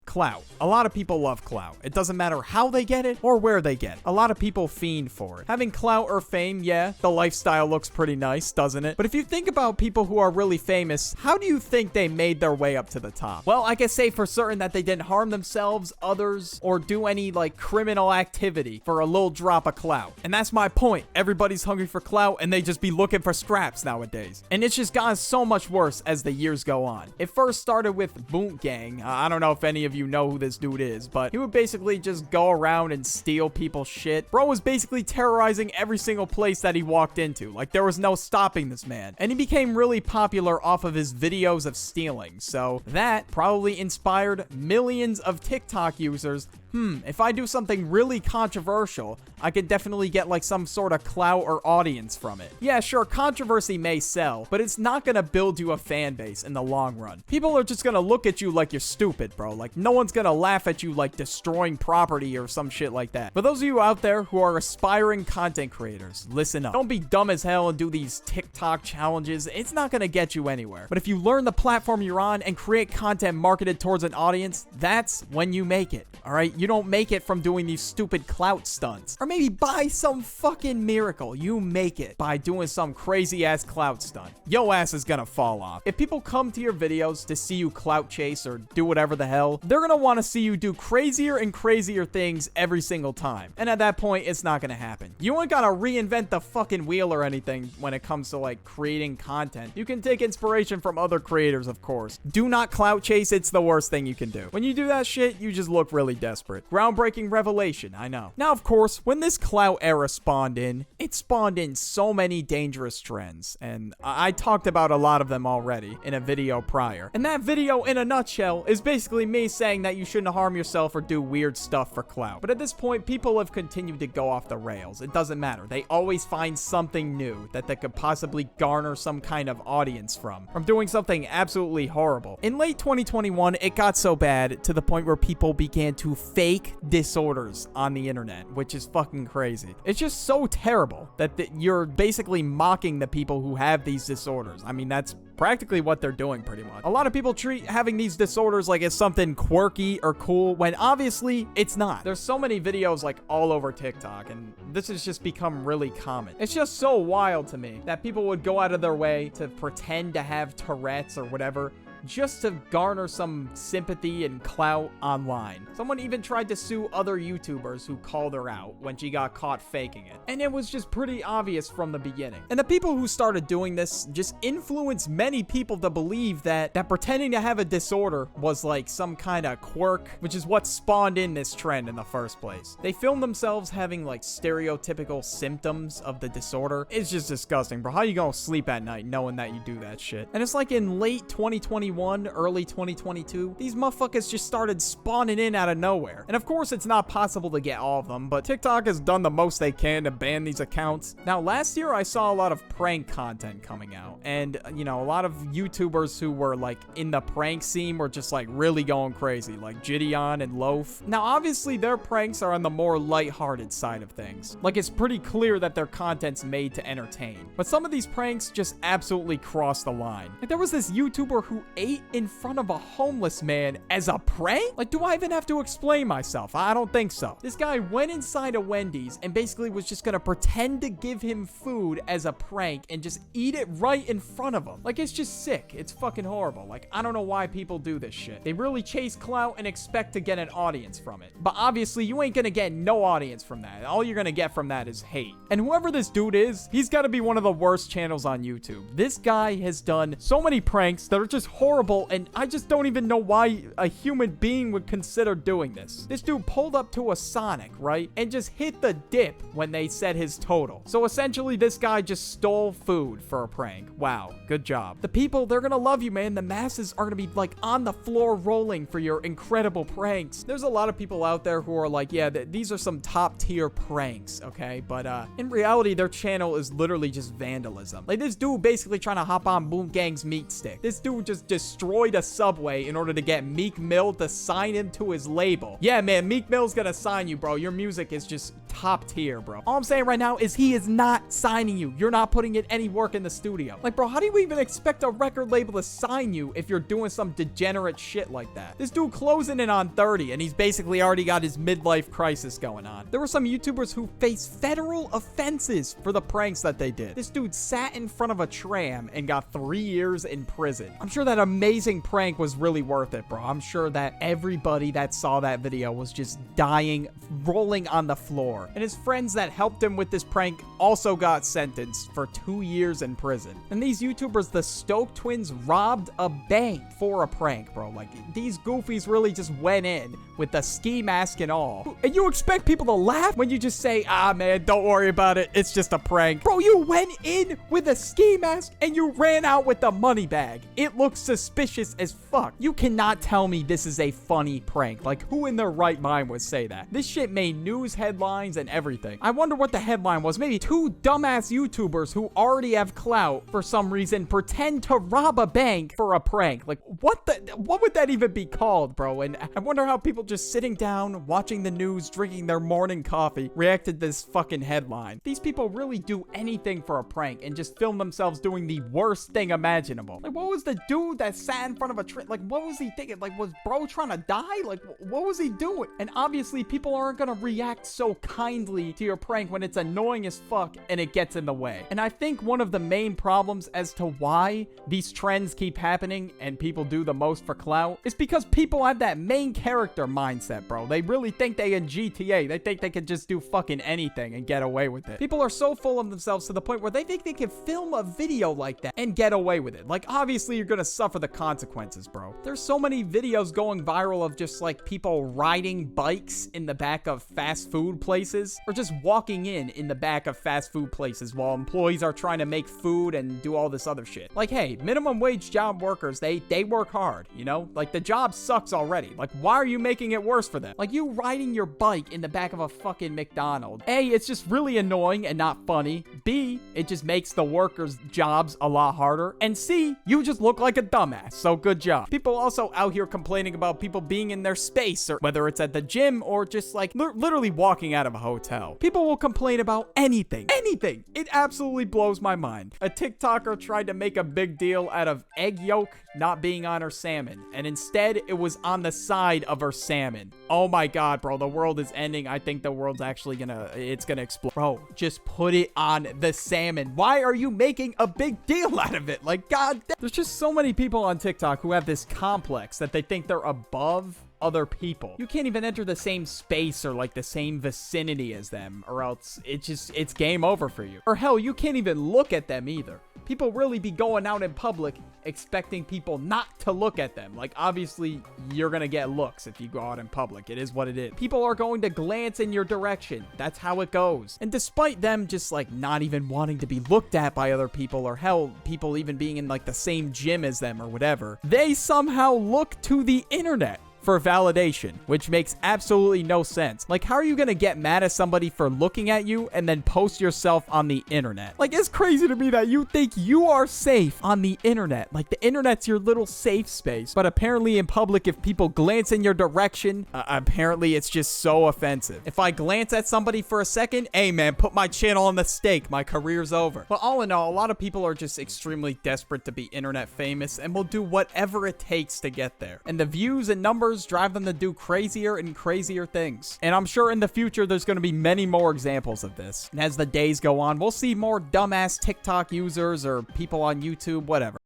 Clout. A lot of people love clout. It doesn't matter how they get it or where they get it. A lot of people fiend for it. Having clout or fame, yeah, the lifestyle looks pretty nice, doesn't it? But if you think about people who are really famous, how do you think they made their way up to the top? Well, I can say for certain that they didn't harm themselves, others, or do any like criminal activity for a little drop of clout. And that's my point. Everybody's hungry for clout and they just be looking for scraps nowadays. And it's just gotten so much worse as the years go on. It first started with Boot Gang. I don't know if any of you know who this dude is, but he would basically just go around and steal people's shit. Bro was basically terrorizing every single place that he walked into. Like, there was no stopping this man. And he became really popular off of his videos of stealing. So that probably inspired millions of TikTok users. If I do something really controversial, I could definitely get like some sort of clout or audience from it. Yeah, sure, controversy may sell, but it's not gonna build you a fan base in the long run. People are just gonna look at you like you're stupid, bro. Like, no one's gonna laugh at you like destroying property or some shit like that. For those of you out there who are aspiring content creators, listen up. Don't be dumb as hell and do these TikTok challenges. It's not gonna get you anywhere. But if you learn the platform you're on and create content marketed towards an audience, that's when you make it, all right? You don't make it from doing these stupid clout stunts. Or maybe by some fucking miracle, you make it by doing some crazy ass clout stunt. Yo ass is gonna fall off. If people come to your videos to see you clout chase or do whatever the hell, they're gonna want to see you do crazier and crazier things every single time. And at that point, it's not gonna happen. You ain't gotta reinvent the fucking wheel or anything when it comes to like creating content. You can take inspiration from other creators, of course. Do not clout chase. It's the worst thing you can do. When you do that shit, you just look really desperate. Groundbreaking revelation, I know. Now, of course, when this clout era spawned in, it spawned in so many dangerous trends, and I talked about a lot of them already in a video prior. And that video, in a nutshell, is basically me saying that you shouldn't harm yourself or do weird stuff for clout. But at this point, people have continued to go off the rails. It doesn't matter. They always find something new that they could possibly garner some kind of audience from doing something absolutely horrible. In late 2021, it got so bad to the point where people began to fake disorders on the internet, which is fucking crazy. It's just so terrible that you're basically mocking the people who have these disorders. I mean, that's practically what they're doing pretty much. A lot of people treat having these disorders like it's something quirky or cool when obviously it's not. There's so many videos like all over TikTok, and this has just become really common. It's just so wild to me that people would go out of their way to pretend to have Tourette's or whatever just to garner some sympathy and clout online. Someone even tried to sue other YouTubers who called her out when she got caught faking it. And it was just pretty obvious from the beginning. And the people who started doing this just influenced many people to believe that pretending to have a disorder was like some kind of quirk, which is what spawned in this trend in the first place. They filmed themselves having like stereotypical symptoms of the disorder. It's just disgusting, bro. How you gonna sleep at night knowing that you do that shit? And it's like in late 2021, early 2022, these motherfuckers just started spawning in out of nowhere. And of course, it's not possible to get all of them, but TikTok has done the most they can to ban these accounts. Now, last year, I saw a lot of prank content coming out, and, you know, a lot of YouTubers who were, like, in the prank scene were just, like, really going crazy, like Gideon and Loaf. Now, obviously, their pranks are on the more lighthearted side of things. Like, it's pretty clear that their content's made to entertain. But some of these pranks just absolutely cross the line. Like, there was this YouTuber who ate in front of a homeless man as a prank? Like, do I even have to explain myself? I don't think so. This guy went inside a Wendy's and basically was just gonna pretend to give him food as a prank and just eat it right in front of him. Like, it's just sick. It's fucking horrible. Like, I don't know why people do this shit. They really chase clout and expect to get an audience from it. But obviously, you ain't gonna get no audience from that. All you're gonna get from that is hate. And whoever this dude is, he's gotta be one of the worst channels on YouTube. This guy has done so many pranks that are just horrible, and I just don't even know why a human being would consider doing this. This dude pulled up to a Sonic, right? And just hit the dip when they said his total. So essentially, this guy just stole food for a prank. Wow, good job. The people, they're gonna love you, man. The masses are gonna be like on the floor rolling for your incredible pranks. There's a lot of people out there who are like, yeah, these are some top tier pranks, okay? But in reality, their channel is literally just vandalism. Like, this dude basically trying to hop on Boom Gang's meat stick. This dude just destroyed a Subway in order to get Meek Mill to sign him to his label. Yeah, man, Meek Mill's gonna sign you, bro. Your music is just top tier, bro. All I'm saying right now is he is not signing you. You're not putting in any work in the studio. Like, bro, how do you even expect a record label to sign you if you're doing some degenerate shit like that? This dude closing in on 30, and he's basically already got his midlife crisis going on. There were some YouTubers who faced federal offenses for the pranks that they did. This dude sat in front of a tram and got 3 years in prison. I'm sure that amazing prank was really worth it, bro. I'm sure that everybody that saw that video was just dying, rolling on the floor. And his friends that helped him with this prank also got sentenced for 2 years in prison. And these YouTubers, the Stoke twins, robbed a bank for a prank, bro. Like, these goofies really just went in with the ski mask and all. And you expect people to laugh when you just say, ah, man, don't worry about it. It's just a prank. Bro, you went in with a ski mask and you ran out with the money bag. It looks suspicious as fuck. You cannot tell me this is a funny prank. Like, who in their right mind would say that? This shit made news headlines and everything. I wonder what the headline was. Maybe 2 dumbass YouTubers who already have clout for some reason pretend to rob a bank for a prank. Like, what would that even be called, bro? And I wonder how people just sitting down, watching the news, drinking their morning coffee, reacted to this fucking headline. These people really do anything for a prank and just film themselves doing the worst thing imaginable. Like, what was the dude that sat in front of a train? Like, what was he thinking? Like, was bro trying to die? Like, what was he doing? And obviously, people aren't gonna react so kindly to your prank when it's annoying as fuck and it gets in the way. And I think one of the main problems as to why these trends keep happening and people do the most for clout is because people have that main character mindset, bro. They really think they in GTA. They think they can just do fucking anything and get away with it. People are so full of themselves to the point where they think they can film a video like that and get away with it. Like, obviously, you're gonna suffer the consequences, bro. There's so many videos going viral of just like people riding bikes in the back of fast food places or just walking in the back of fast food places while employees are trying to make food and do all this other shit. Like, hey, minimum wage job workers, they work hard, you know? Like, the job sucks already. Like, why are you making it worse for them? Like, you riding your bike in the back of a fucking McDonald's. A, it's just really annoying and not funny. B, it just makes the workers' jobs a lot harder. And C, you just look like a dumbass. So good job. People also out here complaining about people being in their space, or whether it's at the gym or just like literally walking out of a hotel. People will complain about anything. Anything. It absolutely blows my mind. A TikToker tried to make a big deal out of egg yolk not being on her salmon, and instead it was on the side of her salmon. Oh my god, bro, the world is ending. I think the world's actually gonna explode. Bro, just put it on the salmon. Why are you making a big deal out of it? Like, god damn. There's just so many people on TikTok who have this complex that they think they're above other people. You can't even enter the same space or like the same vicinity as them, or else it's game over for you. Or hell, you can't even look at them either. People really be going out in public expecting people not to look at them. Like, obviously, you're gonna get looks if you go out in public. It is what it is. People are going to glance in your direction. That's how it goes. And despite them just like not even wanting to be looked at by other people, or hell, people even being in like the same gym as them or whatever, they somehow look to the internet for validation, which makes absolutely no sense. Like, how are you gonna get mad at somebody for looking at you and then post yourself on the internet? Like, it's crazy to me that you think you are safe on the internet. Like, the internet's your little safe space, but apparently in public, if people glance in your direction, apparently it's just so offensive. If I glance at somebody for a second, hey man, put my channel on the stake, my career's over. But all in all, a lot of people are just extremely desperate to be internet famous and will do whatever it takes to get there. And the views and numbers drive them to do crazier and crazier things. And I'm sure in the future there's going to be many more examples of this. And as the days go on, we'll see more dumbass TikTok users or people on YouTube, whatever.